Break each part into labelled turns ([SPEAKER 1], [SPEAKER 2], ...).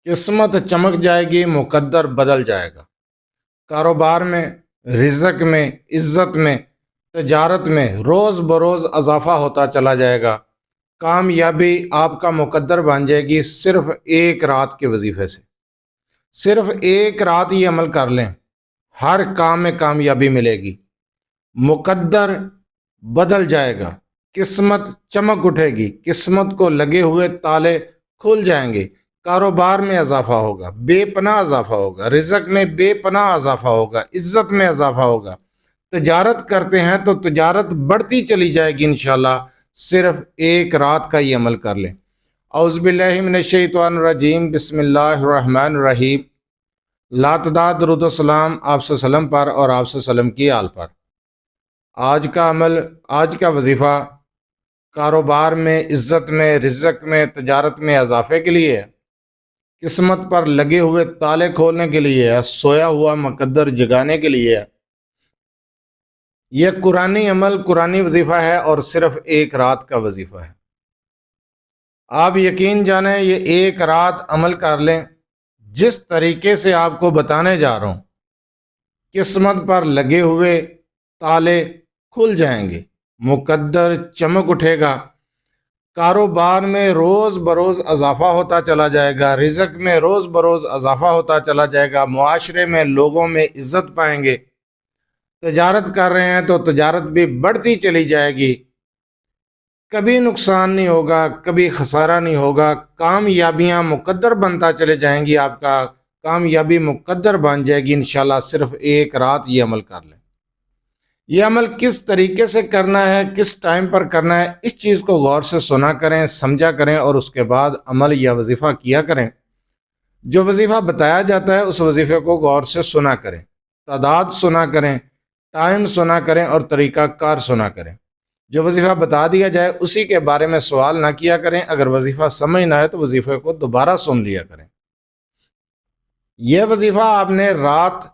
[SPEAKER 1] قسمت چمک جائے گی، مقدر بدل جائے گا۔ کاروبار میں، رزق میں، عزت میں، تجارت میں روز بروز اضافہ ہوتا چلا جائے گا۔ کامیابی آپ کا مقدر بن جائے گی صرف ایک رات کے وظیفے سے۔ صرف ایک رات یہ عمل کر لیں، ہر کام میں کامیابی ملے گی، مقدر بدل جائے گا، قسمت چمک اٹھے گی، قسمت کو لگے ہوئے تالے کھل جائیں گے، کاروبار میں اضافہ ہوگا، بے پناہ اضافہ ہوگا، رزق میں بے پناہ اضافہ ہوگا، عزت میں اضافہ ہوگا۔ تجارت کرتے ہیں تو تجارت بڑھتی چلی جائے گی انشاءاللہ، صرف ایک رات کا یہ عمل کر لیں۔ اعوذ باللہ من الشیطان الرجیم، بسم اللہ الرحمن الرحیم۔ لاتعداد درود و سلام آپ صلی اللہ علیہ وسلم پر اور آپ صلی اللہ علیہ وسلم کی آل پر۔ آج کا عمل، آج کا وظیفہ کاروبار میں، عزت میں، رزق میں، تجارت میں اضافے کے لیے ہے، قسمت پر لگے ہوئے تالے کھولنے کے لیے ہے، سویا ہوا مقدر جگانے کے لیے ہے۔ یہ قرآنی عمل، قرآنی وظیفہ ہے اور صرف ایک رات کا وظیفہ ہے۔ آپ یقین جانیں، یہ ایک رات عمل کر لیں، جس طریقے سے آپ کو بتانے جا رہا ہوں، قسمت پر لگے ہوئے تالے کھل جائیں گے، مقدر چمک اٹھے گا، کاروبار میں روز بروز اضافہ ہوتا چلا جائے گا، رزق میں روز بروز اضافہ ہوتا چلا جائے گا، معاشرے میں لوگوں میں عزت پائیں گے، تجارت کر رہے ہیں تو تجارت بھی بڑھتی چلی جائے گی، کبھی نقصان نہیں ہوگا، کبھی خسارہ نہیں ہوگا، کامیابیاں مقدر بنتا چلے جائیں گی، آپ کا کامیابی مقدر بن جائے گی انشاءاللہ۔ صرف ایک رات یہ عمل کر لیں۔ یہ عمل کس طریقے سے کرنا ہے، کس ٹائم پر کرنا ہے، اس چیز کو غور سے سنا کریں، سمجھا کریں اور اس کے بعد عمل یا وظیفہ کیا کریں۔ جو وظیفہ بتایا جاتا ہے اس وظیفے کو غور سے سنا کریں، تعداد سنا کریں، ٹائم سنا کریں اور طریقہ کار سنا کریں۔ جو وظیفہ بتا دیا جائے اسی کے بارے میں سوال نہ کیا کریں، اگر وظیفہ سمجھ نہ آئے تو وظیفے کو دوبارہ سن لیا کریں۔ یہ وظیفہ آپ نے رات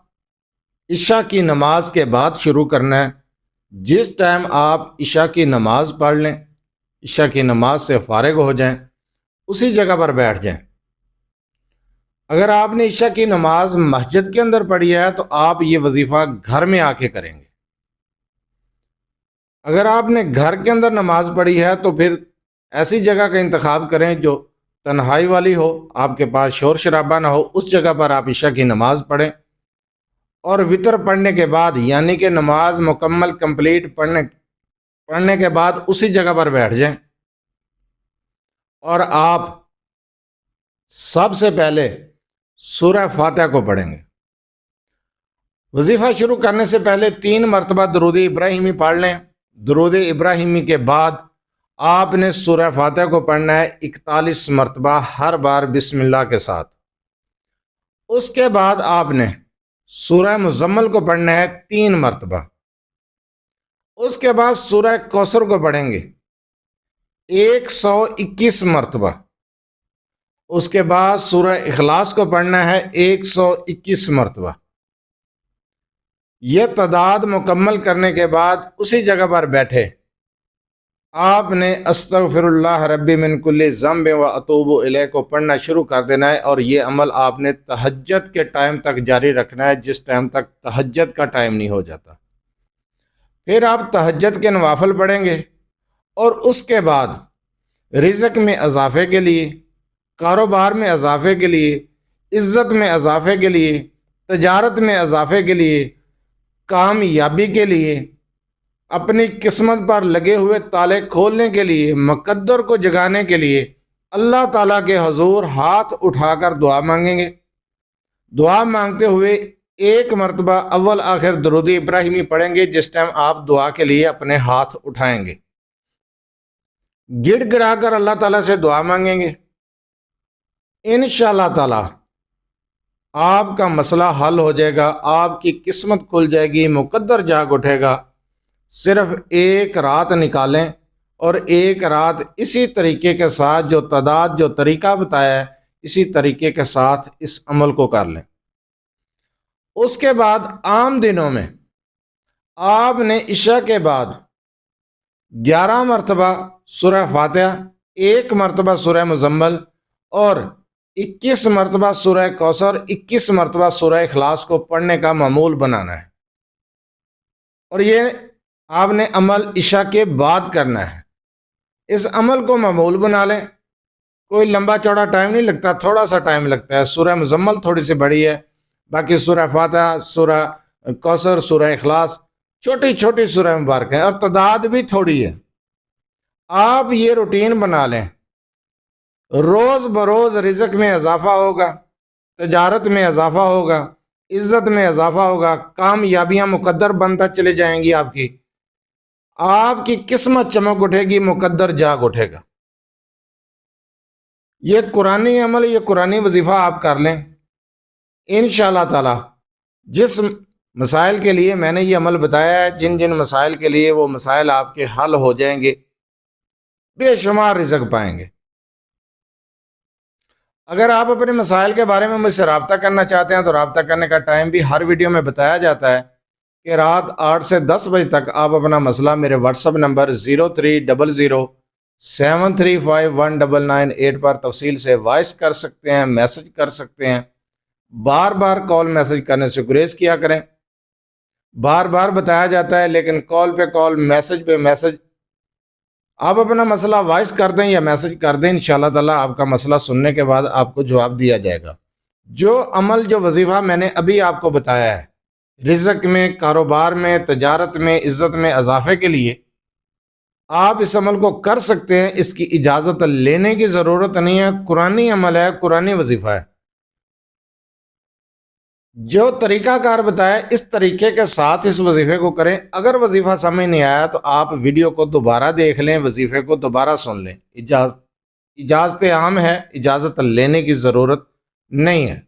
[SPEAKER 1] عشاء کی نماز کے بعد شروع کرنا ہے۔ جس ٹائم آپ عشاء کی نماز پڑھ لیں، عشاء کی نماز سے فارغ ہو جائیں، اسی جگہ پر بیٹھ جائیں۔ اگر آپ نے عشاء کی نماز مسجد کے اندر پڑھی ہے تو آپ یہ وظیفہ گھر میں آ کے کریں گے۔ اگر آپ نے گھر کے اندر نماز پڑھی ہے تو پھر ایسی جگہ کا انتخاب کریں جو تنہائی والی ہو، آپ کے پاس شور شرابہ نہ ہو، اس جگہ پر آپ عشاء کی نماز پڑھیں، اور وطر پڑھنے کے بعد، یعنی کہ نماز مکمل کمپلیٹ پڑھنے کے بعد اسی جگہ پر بیٹھ جائیں، اور آپ سب سے پہلے سورہ فاتحہ کو پڑھیں گے۔ وظیفہ شروع کرنے سے پہلے 3 مرتبہ درود ابراہیمی پڑھ لیں۔ درود ابراہیمی کے بعد آپ نے سورہ فاتحہ کو پڑھنا ہے 41 مرتبہ، ہر بار بسم اللہ کے ساتھ۔ اس کے بعد آپ نے سورہ مزمل کو پڑھنا ہے 3 مرتبہ۔ اس کے بعد سورہ کوثر کو پڑھیں گے 121 مرتبہ۔ اس کے بعد سورہ اخلاص کو پڑھنا ہے 121 مرتبہ۔ یہ تعداد مکمل کرنے کے بعد اسی جگہ پر بیٹھے آپ نے استغفر اللہ ربی من کل ذنب و اتوب الیہ کو پڑھنا شروع کر دینا ہے، اور یہ عمل آپ نے تہجد کے ٹائم تک جاری رکھنا ہے، جس ٹائم تک تہجد کا ٹائم نہیں ہو جاتا۔ پھر آپ تہجد کے نوافل پڑھیں گے، اور اس کے بعد رزق میں اضافے کے لیے، کاروبار میں اضافے کے لیے، عزت میں اضافے کے لیے، تجارت میں اضافے کے لیے، کامیابی کے لیے، اپنی قسمت پر لگے ہوئے تالے کھولنے کے لیے، مقدر کو جگانے کے لیے اللہ تعالیٰ کے حضور ہاتھ اٹھا کر دعا مانگیں گے۔ دعا مانگتے ہوئے 1 مرتبہ اول آخر درود ابراہیمی پڑھیں گے، جس ٹائم آپ دعا کے لیے اپنے ہاتھ اٹھائیں گے۔ گڑ گڑا کر اللہ تعالیٰ سے دعا مانگیں گے، انشاءاللہ تعالیٰ آپ کا مسئلہ حل ہو جائے گا، آپ کی قسمت کھل جائے گی، مقدر جاگ اٹھے گا۔ صرف ایک رات نکالیں اور ایک رات اسی طریقے کے ساتھ، جو تعداد، جو طریقہ بتایا ہے، اسی طریقے کے ساتھ اس عمل کو کر لیں۔ اس کے بعد عام دنوں میں آپ نے عشاء کے بعد 11 مرتبہ سورہ فاتحہ، 1 مرتبہ سورہ مزمل اور 21 مرتبہ سورہ کوثر، 21 مرتبہ سورہ اخلاص کو پڑھنے کا معمول بنانا ہے، اور یہ آپ نے عمل عشاء کے بعد کرنا ہے۔ اس عمل کو معمول بنا لیں، کوئی لمبا چوڑا ٹائم نہیں لگتا، تھوڑا سا ٹائم لگتا ہے۔ سورہ مزمل تھوڑی سی بڑی ہے، باقی سورہ فاتحہ، سورہ کوثر، سورہ اخلاص چھوٹی چھوٹی سورہ مبارک ہیں، اور تعداد بھی تھوڑی ہے۔ آپ یہ روٹین بنا لیں، روز بروز رزق میں اضافہ ہوگا، تجارت میں اضافہ ہوگا، عزت میں اضافہ ہوگا، کامیابیاں مقدر بنتا چلے جائیں گی، آپ کی قسمت چمک اٹھے گی، مقدر جاگ اٹھے گا۔ یہ قرآنی عمل، یہ قرآنی وظیفہ آپ کر لیں، انشاءاللہ تعالی جس مسائل کے لیے میں نے یہ عمل بتایا ہے، جن جن مسائل کے لیے، وہ مسائل آپ کے حل ہو جائیں گے، بے شمار رزق پائیں گے۔ اگر آپ اپنے مسائل کے بارے میں مجھ سے رابطہ کرنا چاہتے ہیں تو رابطہ کرنے کا ٹائم بھی ہر ویڈیو میں بتایا جاتا ہے کہ رات 8 سے 10 بجے تک آپ اپنا مسئلہ میرے واٹس ایپ نمبر 030073519998 پر تفصیل سے وائس کر سکتے ہیں، میسج کر سکتے ہیں۔ بار بار کال میسج کرنے سے گریز کیا کریں، بار بار بتایا جاتا ہے، لیکن کال پہ کال، میسج پہ میسج، آپ اپنا مسئلہ وائس کر دیں یا میسج کر دیں، انشاءاللہ تعالیٰ آپ کا مسئلہ سننے کے بعد آپ کو جواب دیا جائے گا۔ جو عمل، جو وظیفہ میں نے ابھی آپ کو بتایا ہے، رزق میں، کاروبار میں، تجارت میں، عزت میں اضافے کے لیے، آپ اس عمل کو کر سکتے ہیں، اس کی اجازت لینے کی ضرورت نہیں ہے۔ قرآنی عمل ہے، قرآنی وظیفہ ہے۔ جو طریقہ کار بتایا، اس طریقے کے ساتھ اس وظیفے کو کریں۔ اگر وظیفہ سمجھ نہیں آیا تو آپ ویڈیو کو دوبارہ دیکھ لیں، وظیفے کو دوبارہ سن لیں۔ اجازت عام ہے، اجازت لینے کی ضرورت نہیں ہے۔